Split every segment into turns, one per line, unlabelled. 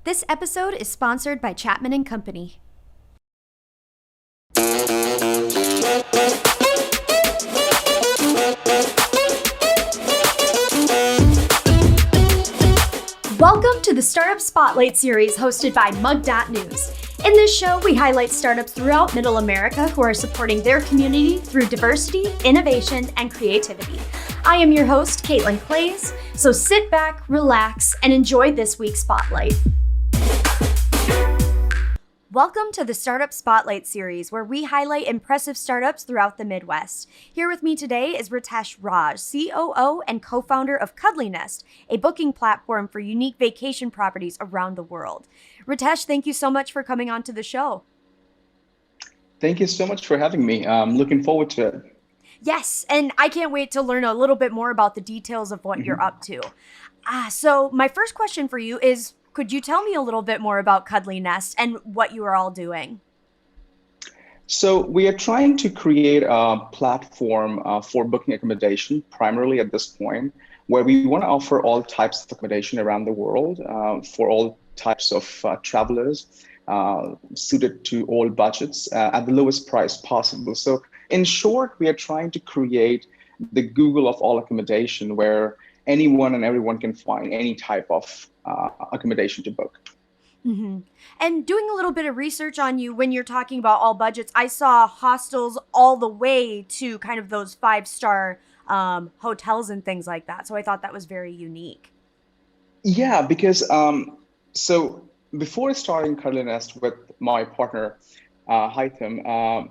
This episode is sponsored by Chapman and Company. Welcome to the Startup Spotlight series hosted by Mug.News. In this show, we highlight startups throughout Middle America who are supporting their community through diversity, innovation, and creativity. I am your host, Caitlin Clays, so sit back, relax, and enjoy this week's Spotlight. Welcome to the Startup Spotlight series, where we highlight impressive startups throughout the Midwest. Here with me today is Ritesh Raj, COO and co-founder of CuddlyNest, a booking platform for unique vacation properties around the world. Ritesh, thank you so much for coming on to the show.
Thank you so much for having me. I'm looking forward to it.
Yes, and I can't wait to learn a little bit more about the details of what you're up to. So my first question for you is, could you tell me a little bit more about CuddlyNest and what you are all doing?
So we are trying to create a platform for booking accommodation, primarily at this point, where we want to offer all types of accommodation around the world for all types of travelers, suited to all budgets at the lowest price possible. So in short, we are trying to create the Google of all accommodation, where anyone and everyone can find any type of accommodation to book.
Mm-hmm. And doing a little bit of research on you when you're talking about all budgets, I saw hostels all the way to kind of those five-star hotels and things like that. So I thought that was very unique.
Yeah, because so before starting CuddlyNest with my partner, Haitham,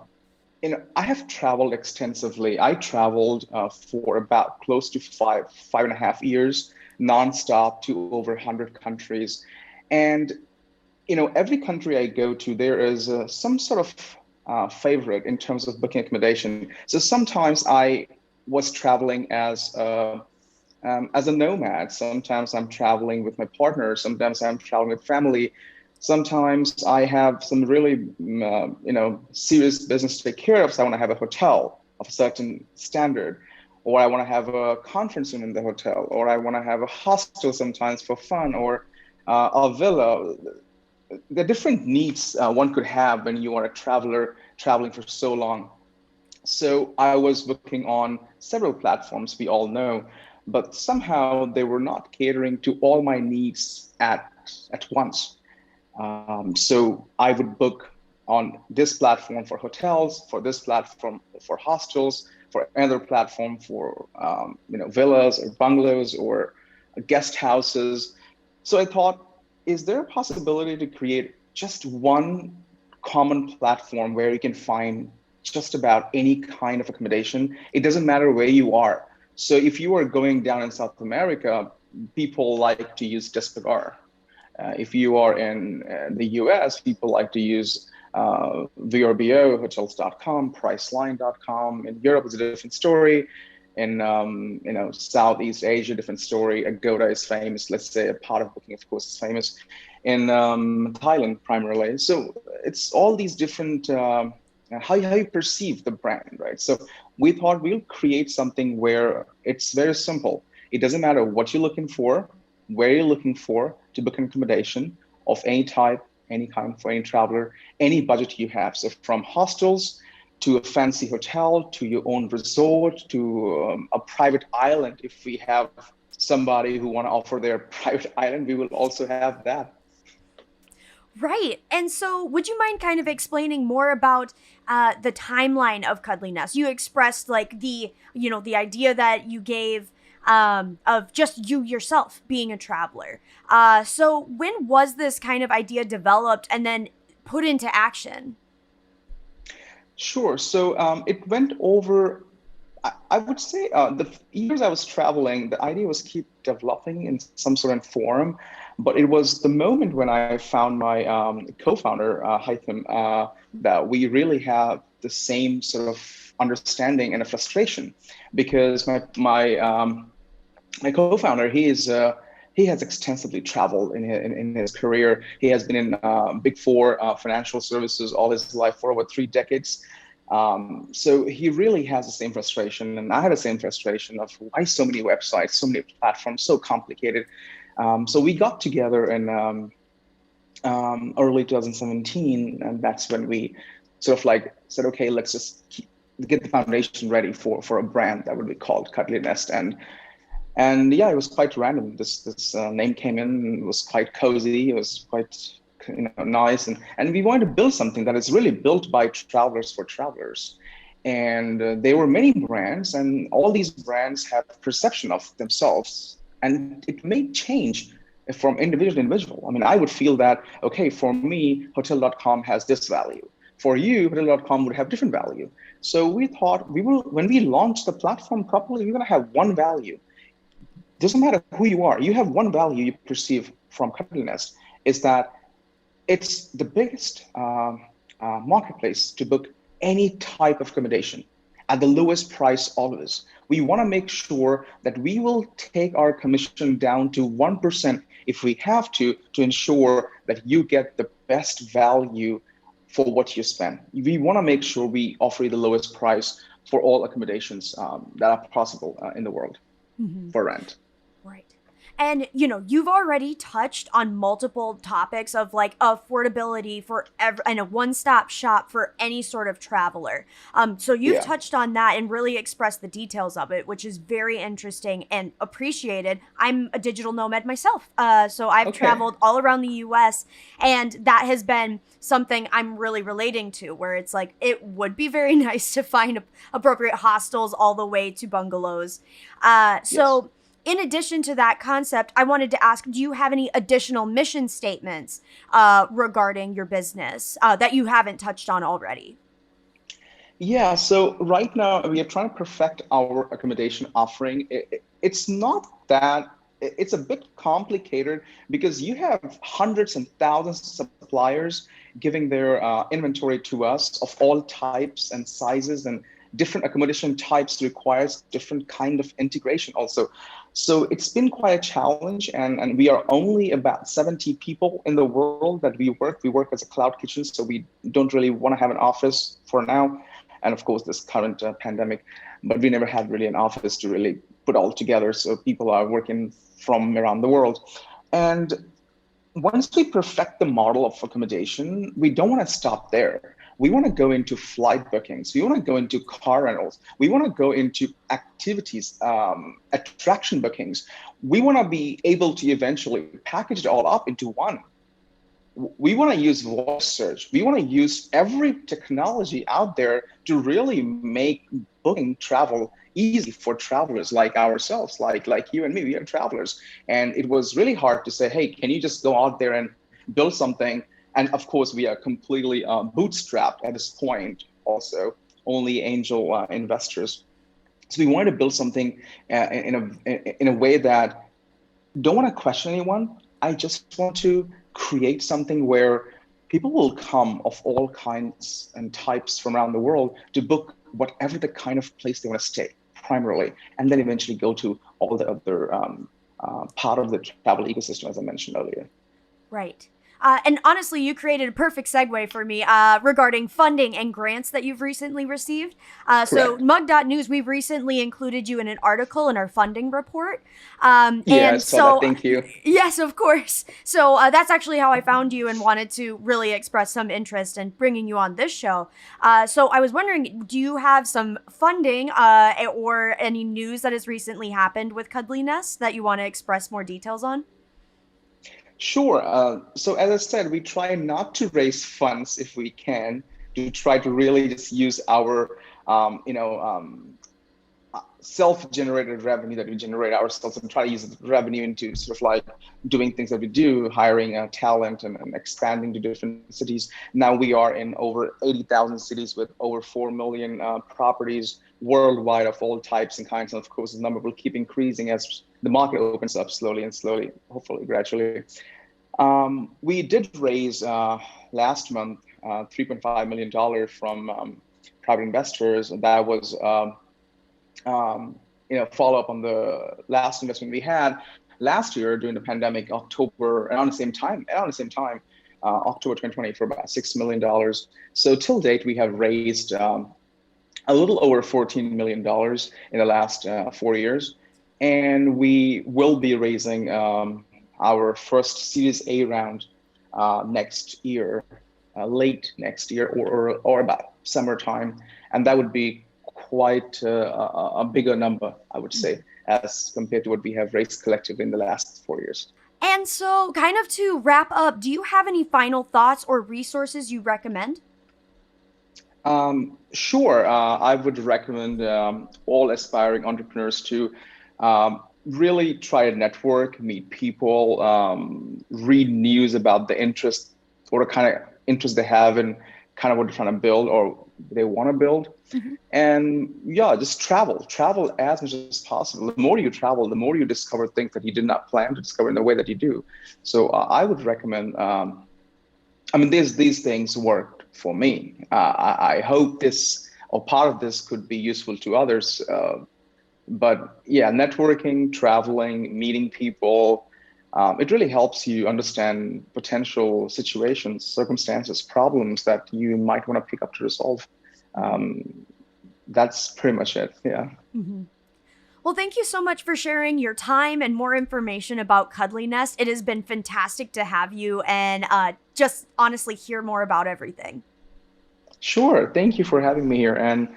I have traveled extensively. I traveled for about close to five and a half years, nonstop to over 100 countries. And, every country I go to, there is some sort of favorite in terms of booking accommodation. So sometimes I was traveling as a nomad. Sometimes I'm traveling with my partner. Sometimes I'm traveling with family. Sometimes I have some really, serious business to take care of. So I want to have a hotel of a certain standard, or I want to have a conference room in the hotel, or I want to have a hostel sometimes for fun, or a villa. The different needs one could have when you are a traveler traveling for so long. So I was booking on several platforms we all know, but somehow they were not catering to all my needs at once. So I would book on this platform for hotels, for this platform for hostels, for another platform for villas or bungalows or guest houses. So I thought, is there a possibility to create just one common platform where you can find just about any kind of accommodation? It doesn't matter where you are. So if you are going down in South America, people like to use Despegar. If you are in the US, people like to use VRBO, hotels.com, priceline.com. In Europe, it's a different story. In Southeast Asia, different story. Agoda is famous. Let's say a part of booking, of course, is famous. In Thailand, primarily. So it's all these different how you perceive the brand, right? So we thought we'll create something where it's very simple. It doesn't matter what you're looking for, where you're looking for to book an accommodation of any type, any kind for any traveler, any budget you have. So from hostels to a fancy hotel, to your own resort, to a private island. If we have somebody who want to offer their private island, we will also have that.
Right. And so would you mind kind of explaining more about the timeline of CuddlyNest? You expressed like the idea that you gave of just you yourself being a traveler. So when was this kind of idea developed and then put into action?
Sure. So it went over, I would say, the years I was traveling, the idea was keep developing in some sort of forum. But it was the moment when I found my co-founder, Haitham, that we really have the same sort of understanding and a frustration, because my co-founder, he has extensively traveled in his career. He has been in Big Four financial services all his life for over 3 decades. So he really has the same frustration, and I had the same frustration of why so many websites, so many platforms, so complicated. So we got together and early 2017, and that's when we sort of like said, okay, let's just get the foundation ready for a brand that would be called CuddlyNest. And yeah, it was quite random. This name came in. It was quite cozy. It was quite nice, and we wanted to build something that is really built by travelers for travelers. And there were many brands, and all these brands have perception of themselves, and it may change from individual to individual. I mean, I would feel that okay, for me, Hotel.com has this value. For you, Hotel.com would have different value. So we thought we will, when we launch the platform properly, we're going to have one value. Doesn't matter who you are, you have one value you perceive from CuddlyNest, is that it's the biggest marketplace to book any type of accommodation at the lowest price always. We want to make sure that we will take our commission down to 1% if we have to ensure that you get the best value for what you spend. We want to make sure we offer you the lowest price for all accommodations that are possible in the world
Mhm.
for rent.
Right. And you've already touched on multiple topics of like affordability for and a one-stop shop for any sort of traveler. So you've
Yeah.
touched on that and really expressed the details of it, which is very interesting and appreciated. I'm a digital nomad myself, so I've
Okay.
traveled all around the U.S., and that has been something I'm really relating to. Where it's like it would be very nice to find appropriate hostels all the way to bungalows.
Yes.
So in addition to that concept, I wanted to ask, do you have any additional mission statements regarding your business that you haven't touched on already?
Yeah, so right now we are trying to perfect our accommodation offering. It's not that, it's a bit complicated because you have hundreds and thousands of suppliers giving their inventory to us of all types and sizes, and different accommodation types requires different kind of integration also. So it's been quite a challenge, and we are only about 70 people in the world that we work. We work as a cloud kitchen, so we don't really want to have an office for now, and of course this current pandemic, but we never had really an office to really put all together, so people are working from around the world. And once we perfect the model of accommodation, we don't want to stop there. We want to go into flight bookings. We want to go into car rentals. We want to go into activities, attraction bookings. We want to be able to eventually package it all up into one. We want to use voice search. We want to use every technology out there to really make booking travel easy for travelers like ourselves, like you and me. We are travelers, and it was really hard to say, hey, can you just go out there and build something? And of course, we are completely bootstrapped at this point. Also, only angel investors. So we wanted to build something in a way that don't want to question anyone. I just want to create something where people will come of all kinds and types from around the world to book whatever the kind of place they want to stay primarily, and then eventually go to all the other part of the travel ecosystem, as I mentioned earlier.
Right. And honestly, you created a perfect segue for me regarding funding and grants that you've recently received. So,
Correct.
Mug.News, we've recently included you in an article in our funding report.
Yeah, I
And
saw that.
so,
Thank you.
yes, of course. So, that's actually how I found you and wanted to really express some interest in bringing you on this show. So, I was wondering, do you have some funding or any news that has recently happened with Cuddly Nest that you want to express more details on?
Sure. So as I said, we try not to raise funds if we can, to try to really just use our, self-generated revenue that we generate ourselves, and try to use the revenue into sort of like doing things that we do, hiring talent, and expanding to different cities. Now we are in over 80,000 cities with over 4 million properties worldwide of all types and kinds. And of course, the number will keep increasing as the market opens up slowly and slowly, hopefully gradually. We did raise last month $3.5 million from private investors. And that was follow up on the last investment we had last year during the pandemic, October, around the same time, October 2020, for about $6 million. So till date, we have raised a little over $14 million in the last 4 years, and we will be raising our first Series A round next year, late next year, or about summertime, and that would be quite a bigger number, I would say, as compared to what we have raised collectively in the last 4 years.
And so, kind of to wrap up, do you have any final thoughts or resources you recommend?
Sure. I would recommend all aspiring entrepreneurs to really try to network, meet people, read news about the interest or the kind of interest they have in kind of what they're trying to build or they want to build.
Mhm.
And yeah, just travel as much as possible. The more you travel, the more you discover things that you did not plan to discover in the way that you do. So I would recommend I mean, these things worked for me. I hope this or part of this could be useful to others. But yeah, networking, traveling, meeting people, it really helps you understand potential situations, circumstances, problems that you might want to pick up to resolve. Um, that's pretty much it. Yeah.
Mhm. Well, thank you so much for sharing your time and more information about CuddlyNest. It has been fantastic to have you and just honestly hear more about everything.
Sure. Thank you for having me here. And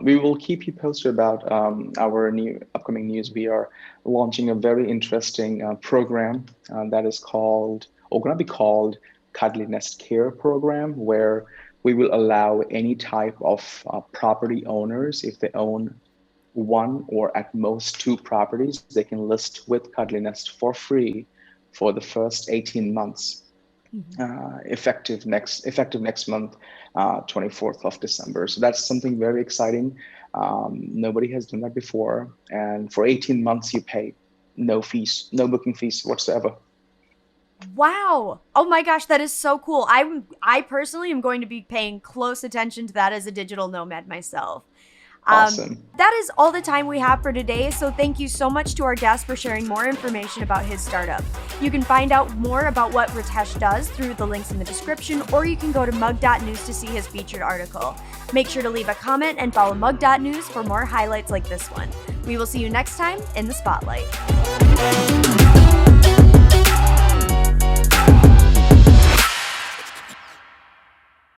we will keep you posted about our new upcoming news. We are launching a very interesting program that is called, or going to be called, CuddlyNest Care Program, where we will allow any type of property owners, if they own one or at most two properties, they can list with CuddlyNest for free for the first 18 months
Mhm.
effective next month, 24th of December. So that's something very exciting. Nobody has done that before, and for 18 months you pay no fees, no booking fees whatsoever.
Wow. Oh my gosh, that is so cool. I personally am going to be paying close attention to that as a digital nomad myself. Um,
Awesome.
that is all the time we have for today, so thank you so much to our guest for sharing more information about his startup. You can find out more about what Ritesh does through the links in the description, or you can go to mug.news to see his featured article. Make sure to leave a comment and follow mug.news for more highlights like this one. We will see you next time in the spotlight.